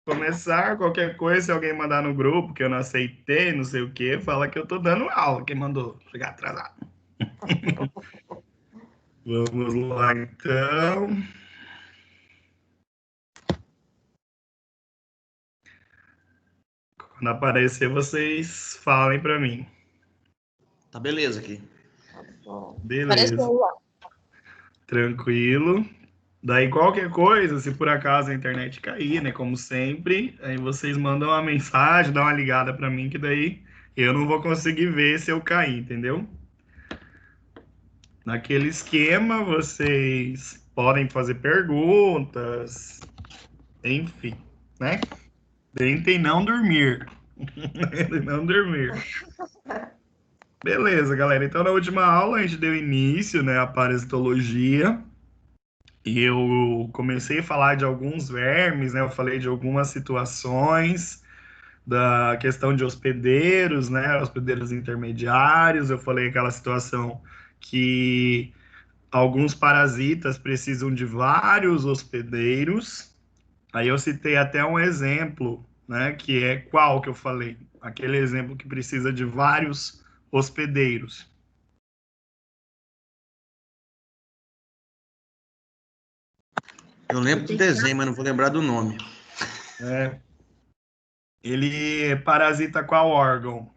começar qualquer coisa, se alguém mandar no grupo que eu não aceitei, não sei o que, fala que eu tô dando aula, quem mandou chegar atrasado. Vamos lá, então. Quando aparecer, vocês falem para mim. Tá beleza aqui. Beleza. Tranquilo. Daí qualquer coisa, se por acaso a internet cair, né, como sempre, aí vocês mandam uma mensagem, dá uma ligada para mim, que daí eu não vou conseguir ver se eu cair, entendeu? Naquele esquema, vocês podem fazer perguntas, enfim, né? Tentem não dormir. Não dormir. Beleza, galera. Então, na última aula, a gente deu início, né, à parasitologia. E eu comecei a falar de alguns vermes, né? Eu falei de algumas situações, da questão de hospedeiros, né? Hospedeiros intermediários. Eu falei aquela situação que alguns parasitas precisam de vários hospedeiros. Aí eu citei até um exemplo, né? Que é qual que eu falei? Aquele exemplo que precisa de vários hospedeiros. Eu lembro do desenho, mas não vou lembrar do nome. Né? Ele parasita qual órgão?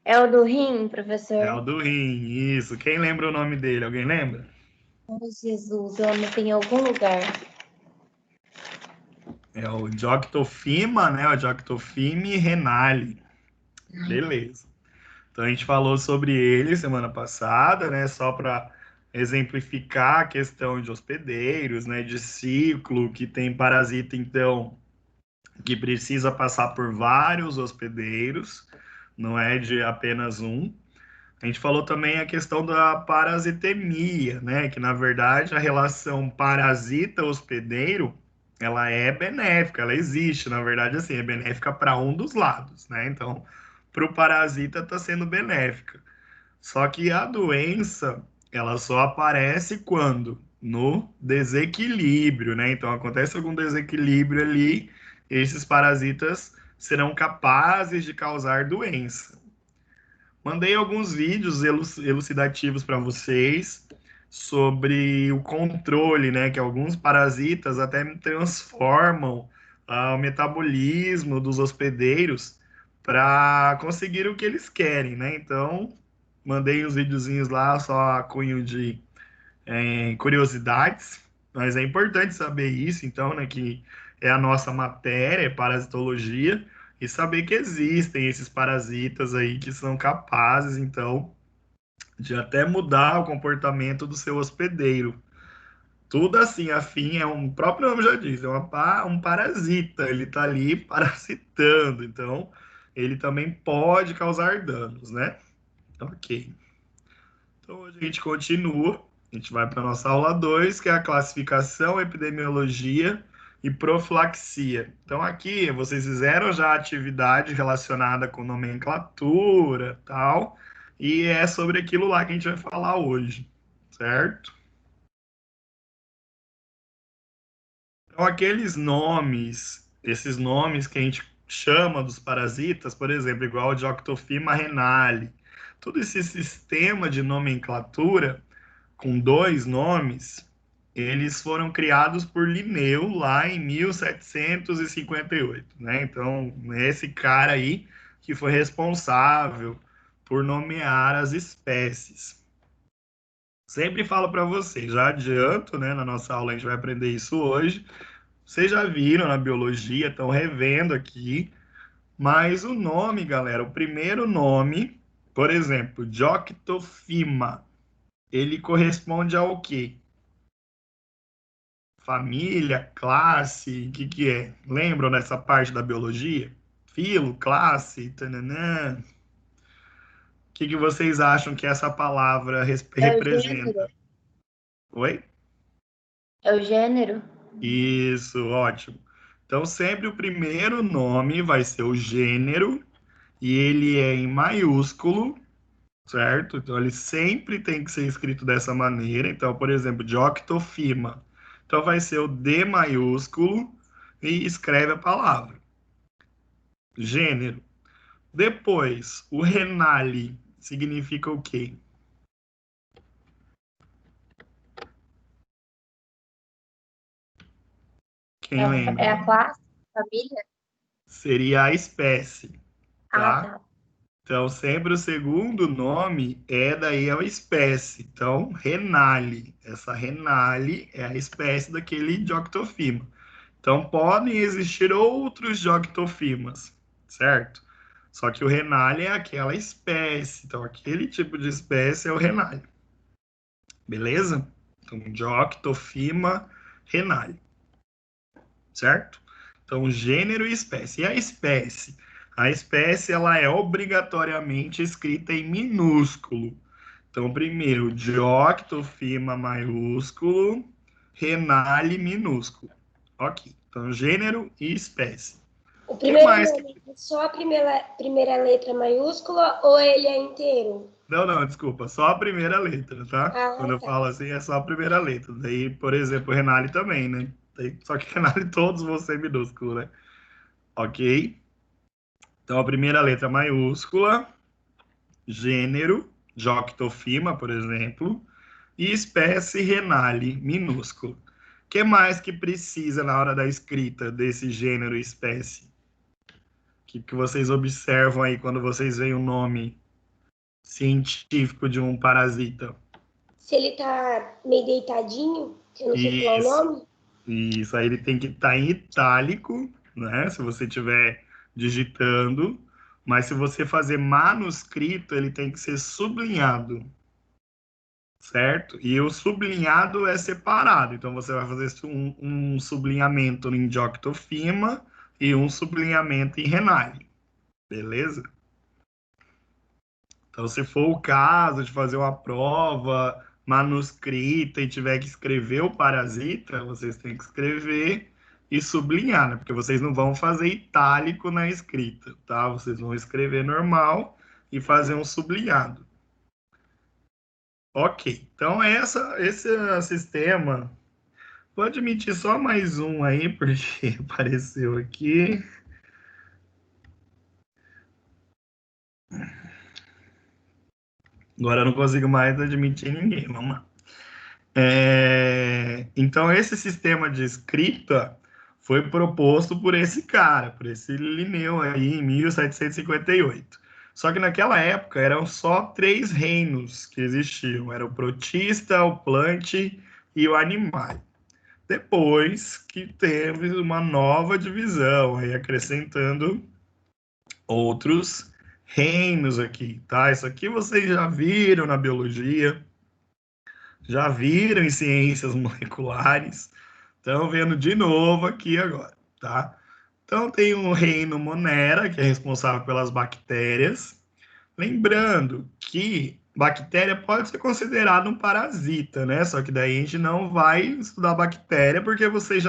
É o do rim, É o professor? do rim, isso. Quem lembra o nome dele? Alguém lembra? Oh, Jesus, eu anotei em algum lugar. É o Dioctofima, né? O Dioctofime renale. Beleza. Então a gente falou sobre ele semana passada, né? Só para exemplificar a questão de hospedeiros, né? De ciclo, que tem parasita, então, que precisa passar por vários hospedeiros, não é de apenas um. A gente falou também a questão da parasitemia, né? Que na verdade a relação parasita-hospedeiro ela é benéfica, ela existe, na verdade, assim, é benéfica para um dos lados, né? Então, para o parasita está sendo benéfica. Só que a doença ela só aparece quando? No desequilíbrio, né? Então acontece algum desequilíbrio ali, esses parasitas serão capazes de causar doença. Mandei alguns vídeos elucidativos para vocês sobre o controle, né? Que alguns parasitas até transformam o metabolismo dos hospedeiros para conseguir o que eles querem, né? Então, mandei uns videozinhos lá, só a cunho de curiosidades, mas é importante saber isso, então, né? Que é a nossa matéria, parasitologia, e saber que existem esses parasitas aí que são capazes, então, de até mudar o comportamento do seu hospedeiro. Tudo assim, afim, o próprio nome já diz, é um parasita, ele está ali parasitando, então ele também pode causar danos, né? Ok. Então hoje a gente continua, a gente vai para a nossa aula 2, que é a classificação, epidemiologia e profilaxia. Então aqui vocês fizeram já a atividade relacionada com nomenclatura, tal, e é sobre aquilo lá que a gente vai falar hoje, certo? Então aqueles nomes, esses nomes que a gente chama dos parasitas, por exemplo, igual o Dioctofima renale, todo esse sistema de nomenclatura com dois nomes, eles foram criados por Linneu lá em 1758, né? Então, esse cara aí que foi responsável por nomear as espécies. Sempre falo para vocês, já adianto, né? Na nossa aula a gente vai aprender isso hoje. Vocês já viram na biologia, estão revendo aqui, mas o nome, galera, o primeiro nome, por exemplo, Dioctofima, ele corresponde ao quê? Família, classe, o que que é? Lembram dessa parte da biologia? Filo, classe, tananã. O que que vocês acham que essa palavra É o gênero. representa? Oi? É o gênero? Isso, ótimo. Então, sempre o primeiro nome vai ser o gênero e ele é em maiúsculo, certo? Então, ele sempre tem que ser escrito dessa maneira. Então, por exemplo, Dioctofima. Então vai ser o D maiúsculo e escreve a palavra. Gênero. Depois, o Renale significa o quê? Quem É lembra? a classe? Família? Seria a espécie, Ah, tá? tá. Então, sempre o segundo nome daí é a espécie. Então, Renale. Essa Renale é a espécie daquele Dioctofima. Então, podem existir outros Dioctofimas, certo? Só que o Renale é aquela espécie. Então, aquele tipo de espécie é o Renale. Beleza? Então, Dioctofima Renale. Certo? Então, gênero e espécie. E a espécie? A espécie ela é obrigatoriamente escrita em minúsculo. Então, primeiro, Dioctofima maiúsculo, Renale minúsculo. Ok. Então, gênero e espécie. O O que primeiro mais que... nome é só a primeira letra maiúscula ou ele é inteiro? Não, desculpa. Só a primeira letra, tá? Ah, Quando eu tá. falo assim, é só a primeira letra. Daí, por exemplo, Renale também, né? Só que Renale todos vão ser minúsculo, né? Ok? Então, a primeira letra maiúscula, gênero, Dioctofima, por exemplo, e espécie Renale, minúsculo. O que mais que precisa na hora da escrita desse gênero e espécie? O que vocês observam aí quando vocês veem o nome científico de um parasita? Se ele tá meio deitadinho, que eu não sei falar o Isso, nome. isso. Aí ele tem que estar em itálico, né? Se você estiver digitando. Mas se você fazer manuscrito, ele tem que ser sublinhado. Certo? E o sublinhado é separado. Então, você vai fazer um sublinhamento em Dioctofima e um sublinhamento em Renale. Beleza? Então, se for o caso de fazer uma prova manuscrita e tiver que escrever o parasita, vocês têm que escrever e sublinhar, né? Porque vocês não vão fazer itálico na escrita, tá? Vocês vão escrever normal e fazer um sublinhado. Ok, então esse sistema. Vou admitir só mais um aí, porque apareceu aqui. Agora eu não consigo mais admitir ninguém. Vamos lá. Então, esse sistema de escrita foi proposto por esse cara, por esse Linneu aí, em 1758. Só que naquela época eram só 3 reinos que existiam. Era o protista, o plante e o animal. Depois que teve uma nova divisão, aí acrescentando outros reinos aqui, tá? Isso aqui vocês já viram na biologia, já viram em ciências moleculares, estão vendo de novo aqui agora, tá? Então tem o reino Monera, que é responsável pelas bactérias. Lembrando que bactéria pode ser considerada um parasita, né? Só que daí a gente não vai estudar bactéria porque vocês já